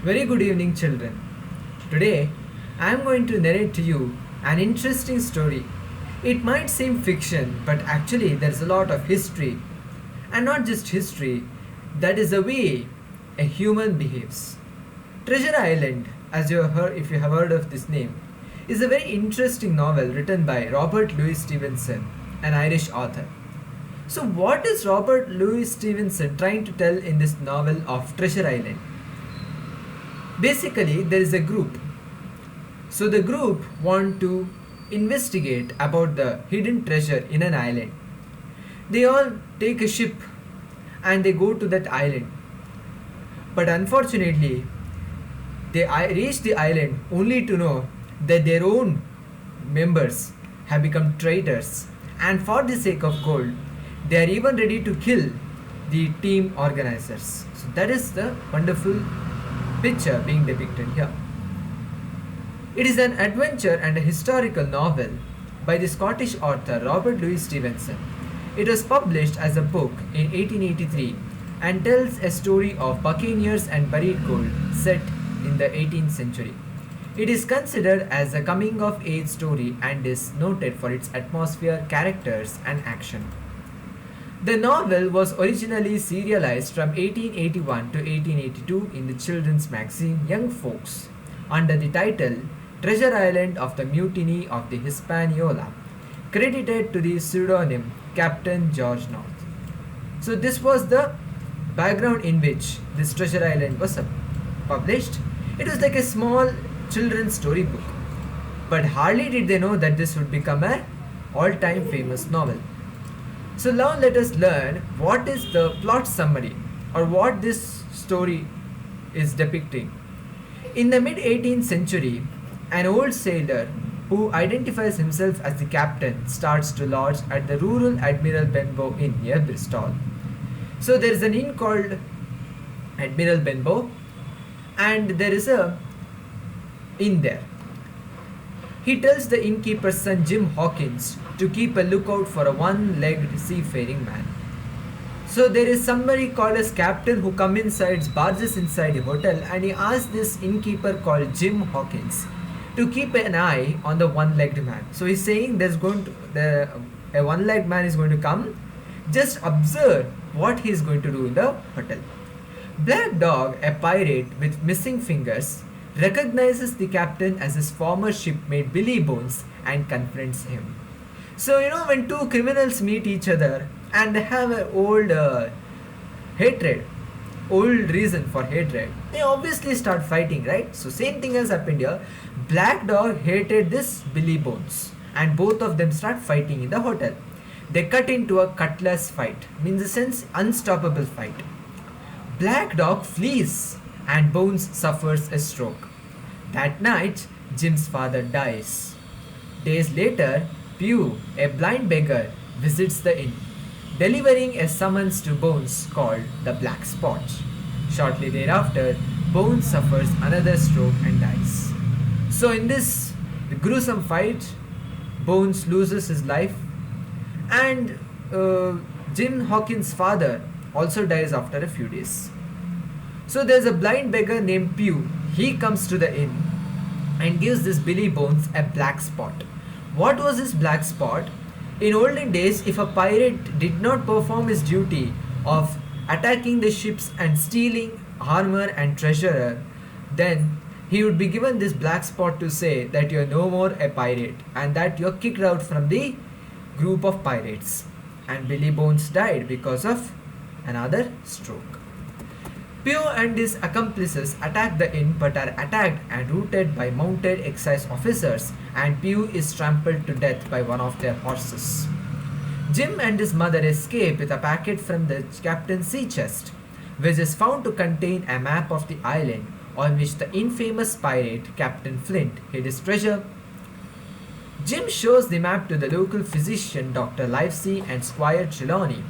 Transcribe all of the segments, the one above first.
Very good evening, children. Today, I am going to narrate to you an interesting story. It might seem fiction, but actually, there's a lot of history. And not just history, that is the way a human behaves. Treasure Island, as you have heard, if you have heard of this name, is a very interesting novel written by Robert Louis Stevenson, an Irish author. So, what is Robert Louis Stevenson trying to tell in this novel of Treasure Island? Basically, there is a group. So the group want to investigate about the hidden treasure in an island. They all take a ship and they go to that island. But unfortunately, they reach the island only to know that their own members have become traitors, and for the sake of gold, they are even ready to kill the team organizers. So that is the wonderful picture being depicted here. It is an adventure and a historical novel by the Scottish author Robert Louis Stevenson. It was published as a book in 1883 and tells a story of buccaneers and buried gold set in the 18th century. It is considered as a coming of age story and is noted for its atmosphere, characters, and action. The novel was originally serialized from 1881 to 1882 in the children's magazine Young Folks under the title Treasure Island of the Mutiny of the Hispaniola, credited to the pseudonym Captain George North. So this was the background in which this Treasure Island was published. It was like a small children's storybook, but hardly did they know that this would become a all-time famous novel. So now let us learn what is the plot summary or what this story is depicting. In the mid 18th century, an old sailor who identifies himself as the captain starts to lodge at the rural Admiral Benbow Inn near Bristol. So there is an inn called Admiral Benbow, and there is a inn there. He tells the innkeeper's son Jim Hawkins to keep a lookout for a one-legged seafaring man. So there is somebody called as captain who barges inside the hotel, and he asks this innkeeper called Jim Hawkins to keep an eye on the one-legged man. So he's saying a one-legged man is going to come. Just observe what he is going to do in the hotel. Black Dog, a pirate with missing fingers, recognizes the captain as his former shipmate Billy Bones and confronts him. So when two criminals meet each other and they have an old hatred, old reason for hatred, they obviously start fighting, right? So same thing has happened here. Black Dog hated this Billy Bones and both of them start fighting in the hotel. They cut into a cutlass fight, means the sense unstoppable fight. Black Dog flees and Bones suffers a stroke. That night, Jim's father dies. Days later, Pew, a blind beggar, visits the inn, delivering a summons to Bones called the Black Spot. Shortly thereafter, Bones suffers another stroke and dies. So in this gruesome fight, Bones loses his life, and Jim Hawkins' father also dies after a few days. So there's a blind beggar named Pew. He comes to the inn and gives this Billy Bones a black spot. What was this black spot? In olden days, if a pirate did not perform his duty of attacking the ships and stealing armor and treasure, then he would be given this black spot to say that you are no more a pirate and that you are kicked out from the group of pirates. And Billy Bones died because of another stroke. Pew and his accomplices attack the inn but are attacked and routed by mounted excise officers, and Pew is trampled to death by one of their horses. Jim and his mother escape with a packet from the captain's sea chest, which is found to contain a map of the island on which the infamous pirate Captain Flint hid his treasure. Jim shows the map to the local physician Dr. Livesey and Squire Trelawney,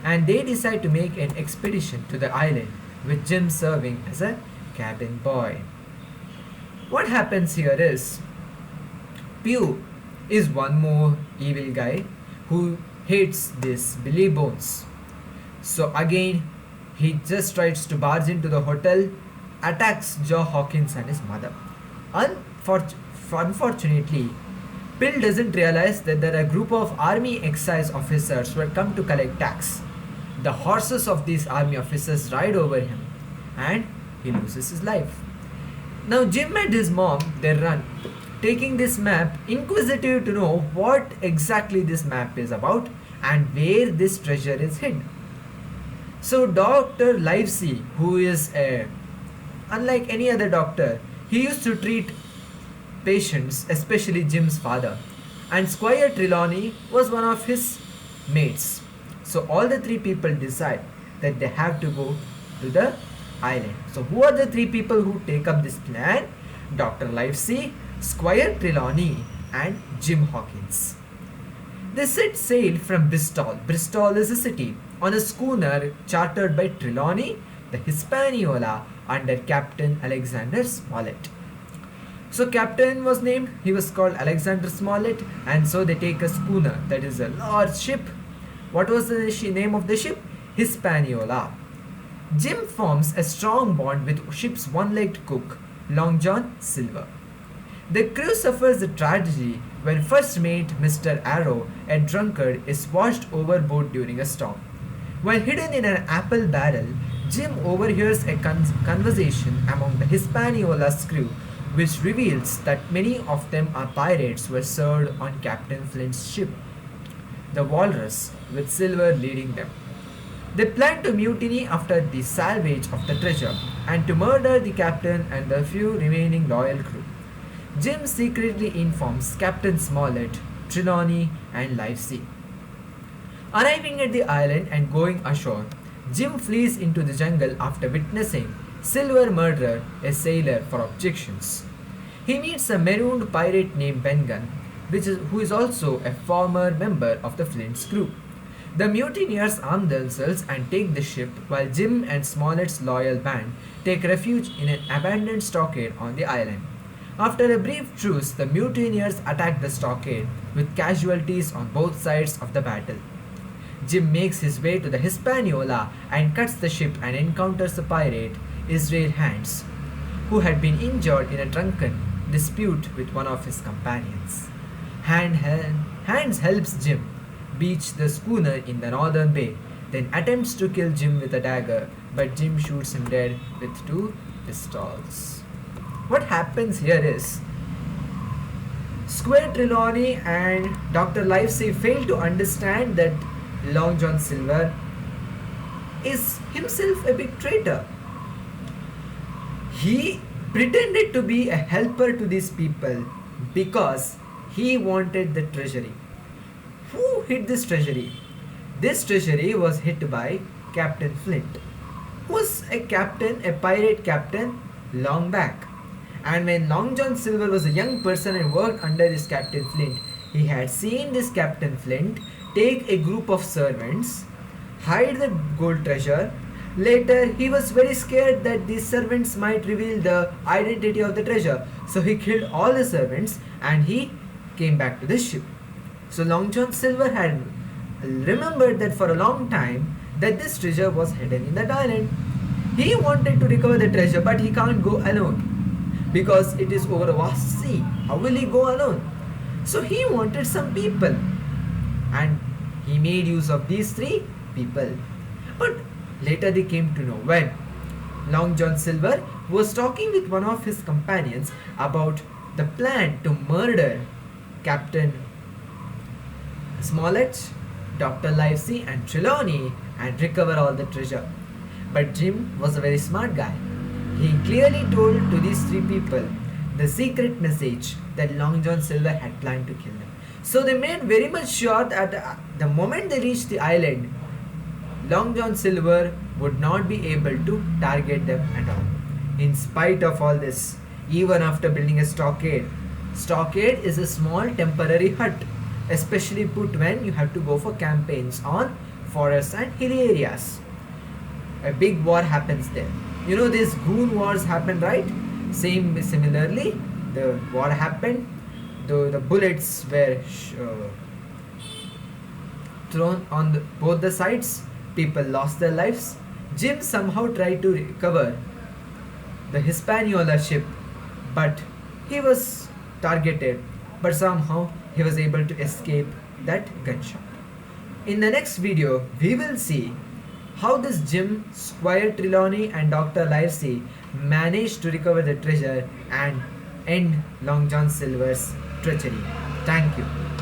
and they decide to make an expedition to the island, with Jim serving as a cabin boy. What happens here is, Pew is one more evil guy who hates this Billy Bones. So again, he just tries to barge into the hotel attacks Joe Hawkins and his mother. Unfortunately, Bill doesn't realize that there are a group of army excise officers who had come to collect tax. The horses of these army officers ride over him and he loses his life. Now Jim and his mom, they run, taking this map, inquisitive to know what exactly this map is about and where this treasure is hid. So Dr. Livesey, who is unlike any other doctor, he used to treat patients, especially Jim's father, and Squire Trelawney was one of his mates. So all the three people decide that they have to go to the island. So who are the three people who take up this plan? Dr. Livesey, Squire Trelawney and Jim Hawkins. They set sail from Bristol. Bristol is a city, on a schooner chartered by Trelawney, the Hispaniola, under Captain Alexander Smollett. So captain was named, he was called Alexander Smollett, and so they take a schooner, that is a large ship. What was the name of the ship? Hispaniola. Jim forms a strong bond with ship's one-legged cook, Long John Silver. The crew suffers a tragedy when first mate Mr. Arrow, a drunkard, is washed overboard during a storm. While hidden in an apple barrel, Jim overhears a conversation among the Hispaniola's crew, which reveals that many of them are pirates who were served on Captain Flint's ship, the Walrus, with Silver leading them. They plan to mutiny after the salvage of the treasure and to murder the captain and the few remaining loyal crew. Jim secretly informs Captain Smollett, Trelawney, and Livesey. Arriving at the island and going ashore, Jim flees into the jungle after witnessing Silver murder a sailor for objections. He meets a marooned pirate named Ben Gunn, who is also a former member of the Flint's crew. The mutineers arm themselves and take the ship, while Jim and Smollett's loyal band take refuge in an abandoned stockade on the island. After a brief truce, the mutineers attack the stockade with casualties on both sides of the battle. Jim makes his way to the Hispaniola and cuts the ship and encounters the pirate Israel Hands, who had been injured in a drunken dispute with one of his companions. Hands helps Jim beach the schooner in the northern bay, then attempts to kill Jim with a dagger, but Jim shoots him dead with 2 pistols. What happens here is Squire Trelawney and Dr. Livesey fail to understand that Long John Silver is himself a big traitor. He pretended to be a helper to these people because he wanted the treasury. Who hid this treasury? This treasury was hid by Captain Flint, who was a captain, a pirate captain long back. And when Long John Silver was a young person and worked under this Captain Flint, he had seen this Captain Flint take a group of servants, hide the gold treasure. Later, he was very scared that these servants might reveal the identity of the treasure. So he killed all the servants and he came back to the ship. So Long John Silver had remembered that for a long time that this treasure was hidden in that island. He wanted to recover the treasure, but he can't go alone because it is over a vast sea. How will he go alone? So he wanted some people, and he made use of these 3 people. But later they came to know when Long John Silver was talking with one of his companions about the plan to murder Captain Smollett, Dr. Livesey and Trelawney and recover all the treasure. But Jim was a very smart guy. He clearly told to these 3 people the secret message that Long John Silver had planned to kill them. So they made very much sure that the moment they reached the island, Long John Silver would not be able to target them at all. In spite of all this, even after building a stockade is a small temporary hut, especially put when you have to go for campaigns on forests and hilly areas. A big war happens there. You know, these goon wars happen, right? Similarly, the war happened. The bullets were thrown on both the sides. People lost their lives. Jim somehow tried to recover the Hispaniola ship, but he was targeted, but somehow he was able to escape that gunshot. In the next video, we will see how this Jim, Squire Trelawney and Dr. Livesey managed to recover the treasure and end Long John Silver's treachery. Thank you.